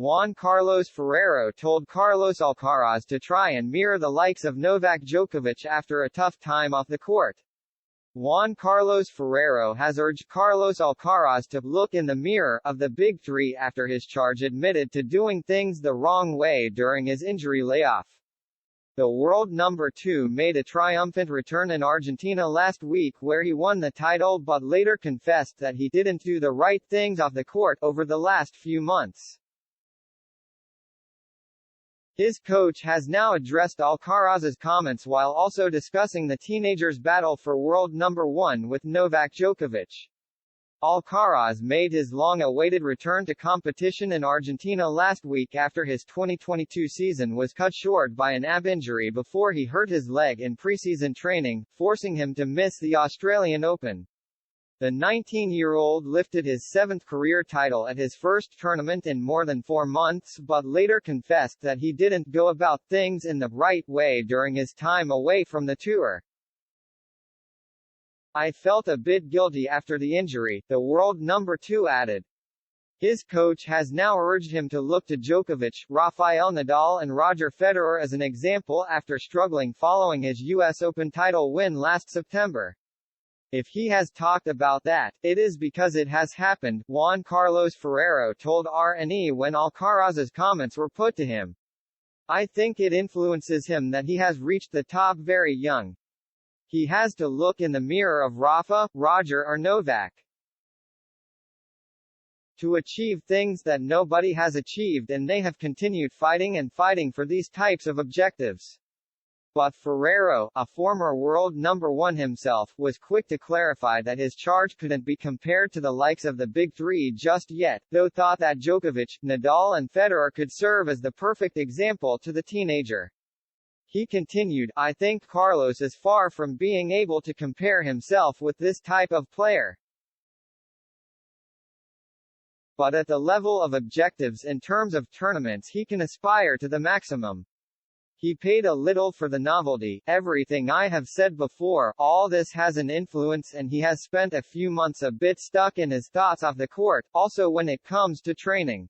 Juan Carlos Ferrero told Carlos Alcaraz to try and mirror the likes of Novak Djokovic after a tough time off the court. Juan Carlos Ferrero has urged Carlos Alcaraz to look in the mirror of the Big Three after his charge admitted to doing things the wrong way during his injury layoff. The world number 2 made a triumphant return in Argentina last week where he won the title but later confessed that he didn't do the right things off the court over the last few months. His coach has now addressed Alcaraz's comments while also discussing the teenager's battle for world number 1 with Novak Djokovic. Alcaraz made his long-awaited return to competition in Argentina last week after his 2022 season was cut short by an ab injury before he hurt his leg in preseason training, forcing him to miss the Australian Open. The 19-year-old lifted his 7th career title at his first tournament in more than 4 months but later confessed that he didn't go about things in the right way during his time away from the tour. "I felt a bit guilty after the injury," the world number 2 added. His coach has now urged him to look to Djokovic, Rafael Nadal and Roger Federer as an example after struggling following his US Open title win last September. "If he has talked about that, it is because it has happened," Juan Carlos Ferrero told RNE when Alcaraz's comments were put to him. "I think it influences him that he has reached the top very young. He has to look in the mirror of Rafa, Roger or Novak to achieve things that nobody has achieved and they have continued fighting and fighting for these types of objectives." But Ferrero, a former world number 1 himself, was quick to clarify that his charge couldn't be compared to the likes of the Big Three just yet, though thought that Djokovic, Nadal and Federer could serve as the perfect example to the teenager. He continued, "I think Carlos is far from being able to compare himself with this type of player. But at the level of objectives in terms of tournaments he can aspire to the maximum. He paid a little for the novelty, everything I have said before, all this has an influence and he has spent a few months a bit stuck in his thoughts off the court, also when it comes to training."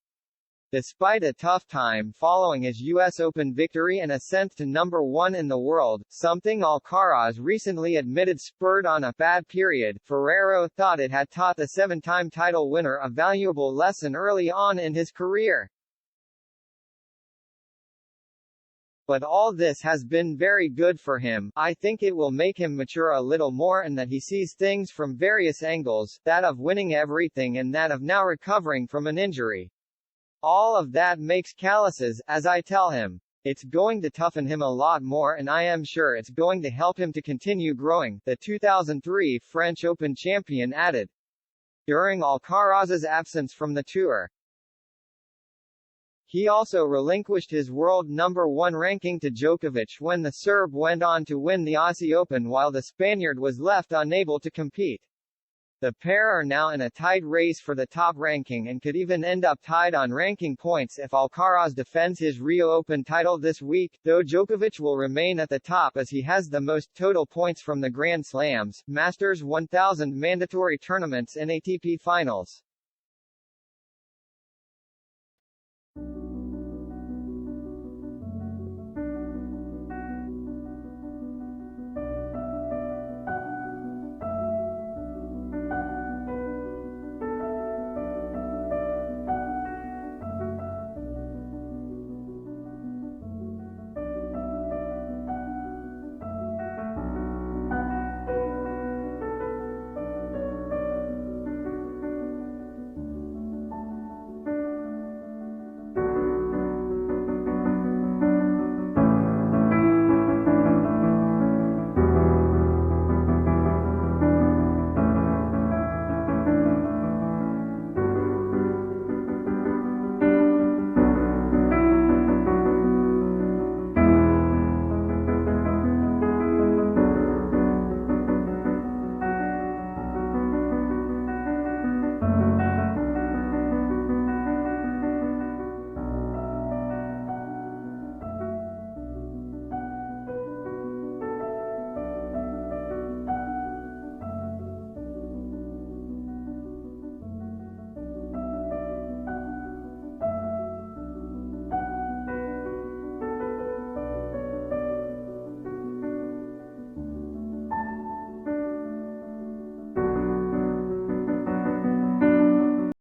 Despite a tough time following his US Open victory and ascent to number 1 in the world, something Alcaraz recently admitted spurred on a bad period, Ferrero thought it had taught the 7-time title winner a valuable lesson early on in his career. "But all this has been very good for him. I think it will make him mature a little more and that he sees things from various angles, that of winning everything and that of now recovering from an injury. All of that makes calluses, as I tell him. It's going to toughen him a lot more and I am sure it's going to help him to continue growing," the 2003 French Open champion added. During Alcaraz's absence from the tour, he also relinquished his world number 1 ranking to Djokovic when the Serb went on to win the Aussie Open while the Spaniard was left unable to compete. The pair are now in a tight race for the top ranking and could even end up tied on ranking points if Alcaraz defends his Rio Open title this week, though Djokovic will remain at the top as he has the most total points from the Grand Slams, Masters 1000 mandatory tournaments and ATP finals.